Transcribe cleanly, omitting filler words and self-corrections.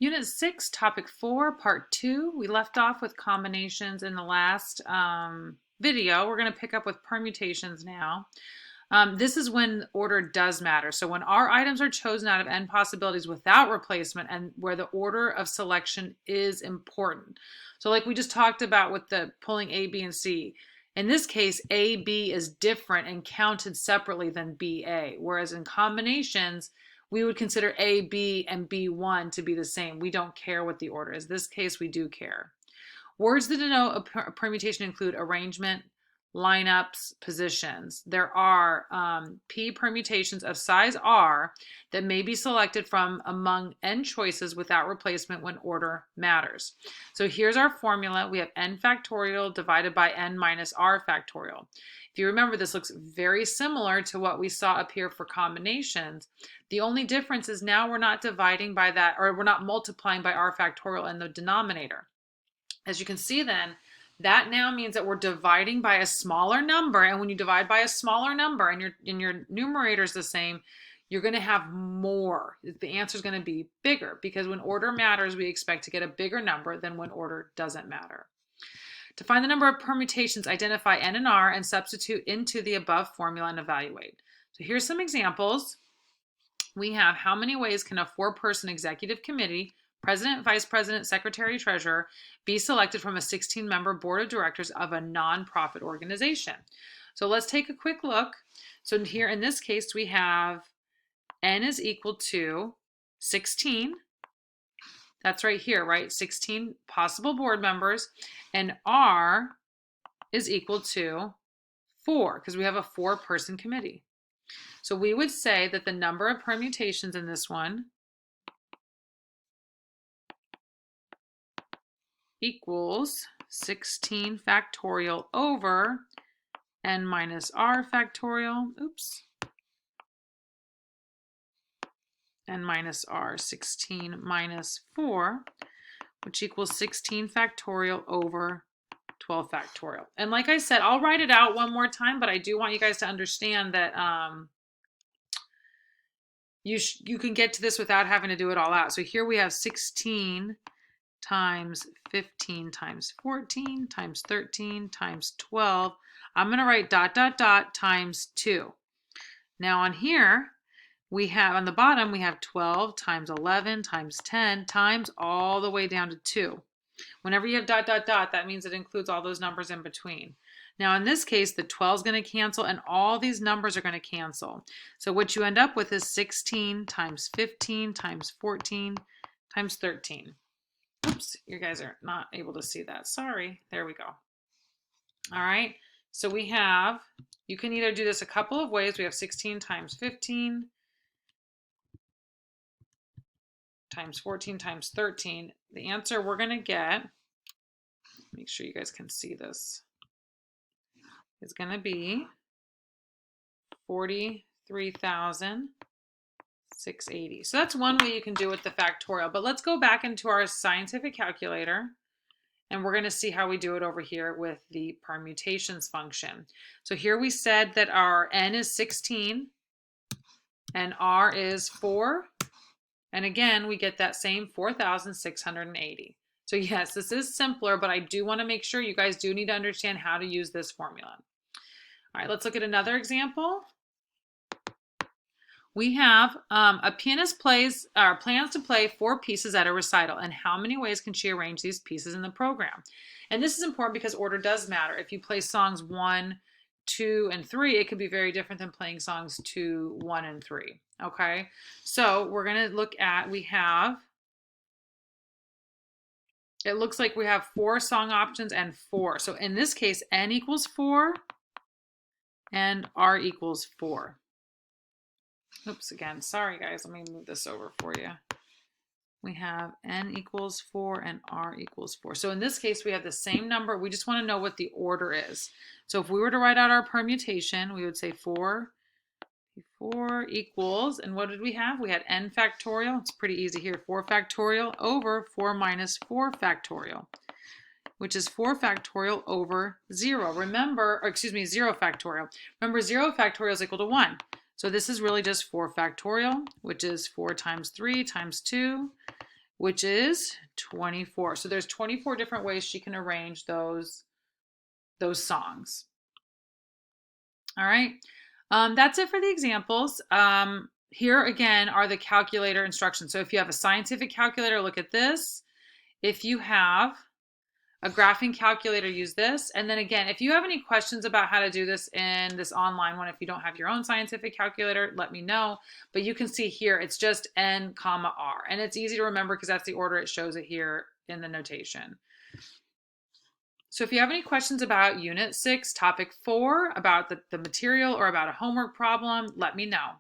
Unit 6, Topic 4, Part 2. We left off with combinations in the last video. We're going to pick up with permutations now. This is when order does matter. So when our items are chosen out of n possibilities without replacement and where the order of selection is important. So like we just talked about with the pulling A, B, and C. In this case, A, B is different and counted separately than B, A. Whereas in combinations, we would consider A, B, and B1 to be the same. We don't care what the order is. This case, we do care. Words that denote a permutation include arrangement, lineups, positions. There are P permutations of size R that may be selected from among n choices without replacement when order matters. So here's our formula. We have n factorial divided by n minus r factorial. If you remember, this looks very similar to what we saw up here for combinations. The only difference is now we're not dividing by that, or we're not multiplying by r factorial in the denominator. As you can see then, that now means that we're dividing by a smaller number, and when you divide by a smaller number and your numerator is the same, you're going to have more. The answer is going to be bigger because when order matters, we expect to get a bigger number than when order doesn't matter. To find the number of permutations, identify n and r and substitute into the above formula and evaluate. So here's some examples. We have how many ways can a 4-person executive committee, president, vice president, secretary, treasurer, be selected from a 16-member board of directors of a nonprofit organization? So let's take a quick look. So here in this case, we have n is equal to 16. That's right here, right? 16 possible board members. And R is equal to 4 because we have a 4-person committee. So we would say that the number of permutations in this one equals 16 factorial over n minus r factorial, n minus r, 16 minus 4, which equals 16 factorial over 12 factorial. And like I said, I'll write it out one more time, but I do want you guys to understand that you can get to this without having to do it all out. So here we have 16 times 15 times 14 times 13 times 12. I'm going to write ... times 2. Now on here, we have on the bottom, we have 12 times 11 times 10 times all the way down to 2. Whenever you have ... that means it includes all those numbers in between. Now in this case, the 12 is going to cancel and all these numbers are going to cancel. So what you end up with is 16 times 15 times 14 times 13. Oops, you guys are not able to see that. Sorry. There we go. All right. So we have, you can either do this a couple of ways. We have 16 times 15 times 14 times 13. The answer we're going to get, make sure you guys can see this, is going to be 43,680. So that's one way you can do it with the factorial. But let's go back into our scientific calculator, and we're going to see how we do it over here with the permutations function. So here we said that our n is 16 and r is 4. And again, we get that same 4,680. So yes, this is simpler, but I do want to make sure you guys do need to understand how to use this formula. All right, let's look at another example. We have a pianist plans to play 4 pieces at a recital, and how many ways can she arrange these pieces in the program? And this is important because order does matter. If you play songs 1, 2, and 3, it could be very different than playing songs 2, 1, and 3. Okay, so we're going to look at, it looks like we have 4 song options and 4. So in this case, n equals 4 and r equals 4. Oops, again, sorry guys, let me move this over for you. We have n equals 4 and r equals 4. So in this case, we have the same number. We just want to know what the order is. So if we were to write out our permutation, we would say 4 equals, and what did we have? We had n factorial. It's pretty easy here. 4 factorial over 4 minus 4 factorial, which is 4 factorial over 0. Remember, or excuse me, 0 factorial. Remember, 0 factorial is equal to 1. So this is really just 4 factorial, which is 4 times 3 times 2 which is 24. So there's 24 different ways she can arrange those songs. All right. That's it for the examples. Here again are the calculator instructions. So if you have a scientific calculator, look at this. If you have a graphing calculator, use this. And then again, if you have any questions about how to do this in this online one, if you don't have your own scientific calculator, let me know. But you can see here, it's just N comma R. And it's easy to remember because that's the order it shows it here in the notation. So if you have any questions about Unit 6, Topic 4, about the material or about a homework problem, let me know.